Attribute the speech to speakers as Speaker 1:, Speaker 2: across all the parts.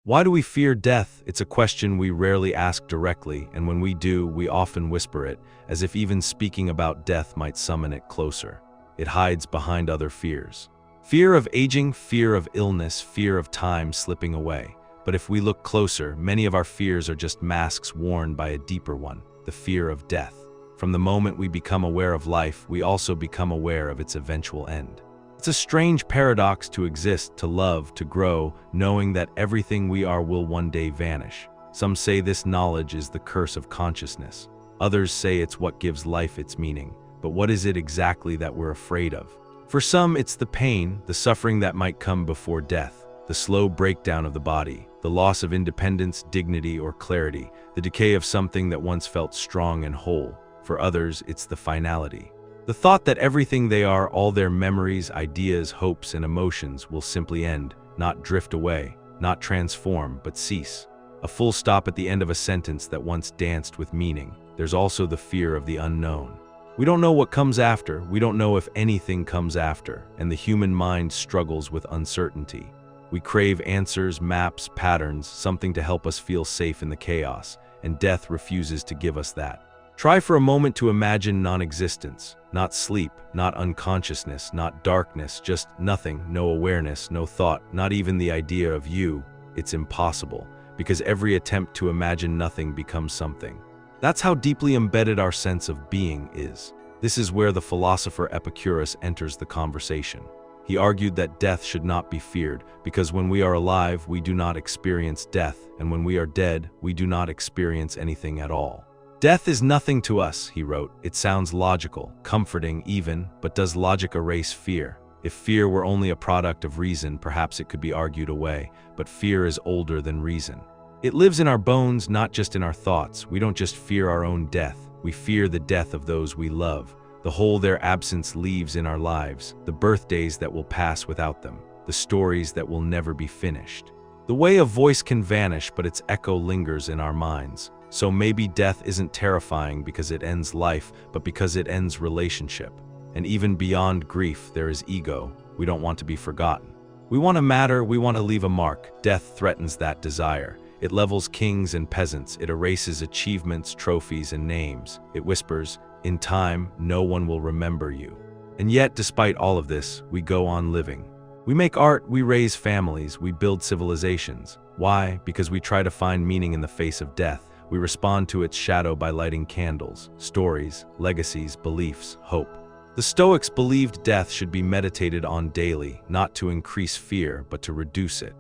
Speaker 1: Why do we fear death? It's a question we rarely ask directly, and when we do, we often whisper it, as if even speaking about death might summon it closer. It hides behind other fears. Fear of aging, fear of illness, fear of time slipping away. But if we look closer, many of our fears are just masks worn by a deeper one, the fear of death. From the moment we become aware of life, we also become aware of its eventual end. It's a strange paradox to exist, to love, to grow, knowing that everything we are will one day vanish. Some say this knowledge is the curse of consciousness. Others say it's what gives life its meaning. But what is it exactly that we're afraid of? For some, it's the pain, the suffering that might come before death, the slow breakdown of the body, the loss of independence, dignity, or clarity, the decay of something that once felt strong and whole. For others, it's the finality. The thought that everything they are, all their memories, ideas, hopes, and emotions will simply end, not drift away, not transform, but cease. A full stop at the end of a sentence that once danced with meaning. There's also the fear of the unknown. We don't know what comes after, we don't know if anything comes after, and the human mind struggles with uncertainty. We crave answers, maps, patterns, something to help us feel safe in the chaos, and death refuses to give us that. Try for a moment to imagine non-existence, not sleep, not unconsciousness, not darkness, just nothing, no awareness, no thought, not even the idea of you. It's impossible, because every attempt to imagine nothing becomes something. That's how deeply embedded our sense of being is. This is where the philosopher Epicurus enters the conversation. He argued that death should not be feared, because when we are alive, we do not experience death, and when we are dead, we do not experience anything at all. Death is nothing to us, he wrote. It sounds logical, comforting even, but does logic erase fear? If fear were only a product of reason, perhaps it could be argued away, but fear is older than reason. It lives in our bones, not just in our thoughts. We don't just fear our own death, we fear the death of those we love, the hole their absence leaves in our lives, the birthdays that will pass without them, the stories that will never be finished. The way a voice can vanish, but its echo lingers in our minds. So maybe death isn't terrifying because it ends life, but because it ends relationship. And even beyond grief, there is ego. We don't want to be forgotten. We want to matter, we want to leave a mark. Death threatens that desire. It levels kings and peasants. It erases achievements, trophies, and names. It whispers, in time, no one will remember you. And yet, despite all of this, we go on living. We make art, we raise families, we build civilizations. Why? Because we try to find meaning in the face of death. We respond to its shadow by lighting candles, stories, legacies, beliefs, hope. The Stoics believed death should be meditated on daily, not to increase fear, but to reduce it.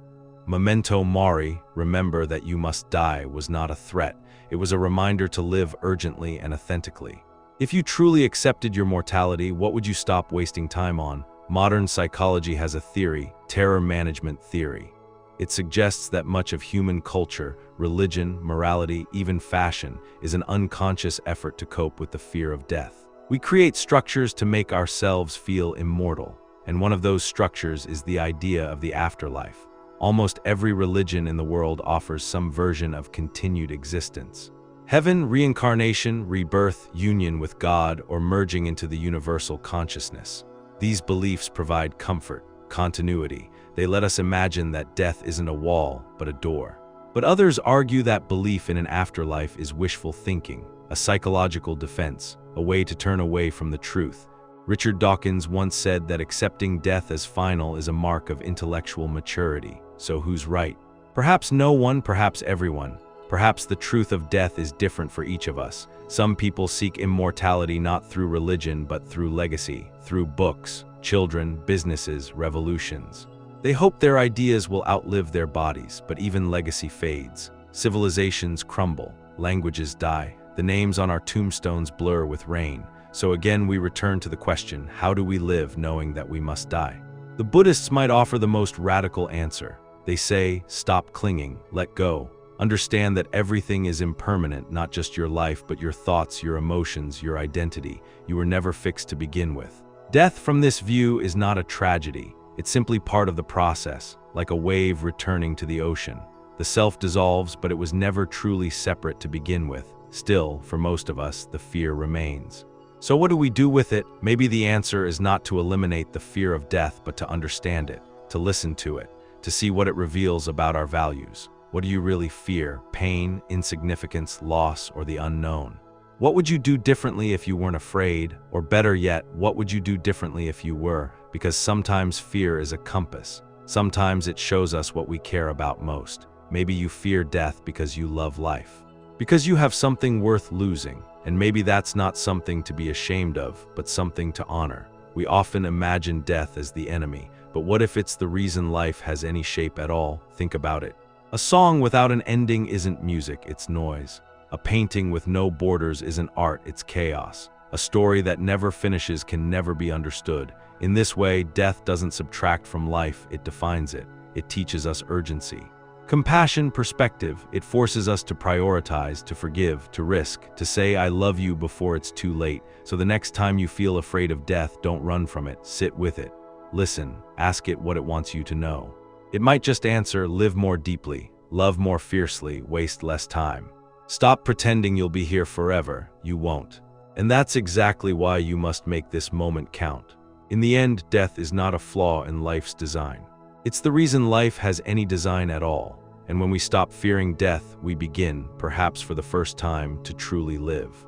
Speaker 1: Memento mori, remember that you must die, was not a threat. It was a reminder to live urgently and authentically. If you truly accepted your mortality, what would you stop wasting time on? Modern psychology has a theory, terror management theory. It suggests that much of human culture, religion, morality, even fashion, is an unconscious effort to cope with the fear of death. We create structures to make ourselves feel immortal, and one of those structures is the idea of the afterlife. Almost every religion in the world offers some version of continued existence. Heaven, reincarnation, rebirth, union with God, or merging into the universal consciousness. These beliefs provide comfort, continuity. They let us imagine that death isn't a wall, but a door. But others argue that belief in an afterlife is wishful thinking, a psychological defense, a way to turn away from the truth. Richard Dawkins once said that accepting death as final is a mark of intellectual maturity. So who's right? Perhaps no one, perhaps everyone. Perhaps the truth of death is different for each of us. Some people seek immortality not through religion, but through legacy, through books, children, businesses, revolutions. They hope their ideas will outlive their bodies, but even legacy fades. Civilizations crumble, languages die, the names on our tombstones blur with rain. So again we return to the question, how do we live knowing that we must die? The Buddhists might offer the most radical answer. They say, stop clinging, let go. Understand that everything is impermanent, not just your life, but your thoughts, your emotions, your identity. You were never fixed to begin with. Death from this view is not a tragedy. It's simply part of the process, like a wave returning to the ocean. The self dissolves, but it was never truly separate to begin with. Still, for most of us, the fear remains. So what do we do with it? Maybe the answer is not to eliminate the fear of death, but to understand it, to listen to it, to see what it reveals about our values. What do you really fear? Pain, insignificance, loss, or the unknown? What would you do differently if you weren't afraid? Or better yet, what would you do differently if you were? Because sometimes fear is a compass. Sometimes it shows us what we care about most. Maybe you fear death because you love life, because you have something worth losing, and maybe that's not something to be ashamed of, but something to honor. We often imagine death as the enemy, but what if it's the reason life has any shape at all? Think about it. A song without an ending isn't music, it's noise. A painting with no borders isn't art, it's chaos. A story that never finishes can never be understood. In this way, death doesn't subtract from life, it defines it. It teaches us urgency. Compassion, perspective, it forces us to prioritize, to forgive, to risk, to say I love you before it's too late. So the next time you feel afraid of death, don't run from it, sit with it. Listen, ask it what it wants you to know. It might just answer, live more deeply, love more fiercely, waste less time. Stop pretending you'll be here forever, you won't. And that's exactly why you must make this moment count. In the end, death is not a flaw in life's design. It's the reason life has any design at all. And when we stop fearing death, we begin, perhaps for the first time, to truly live.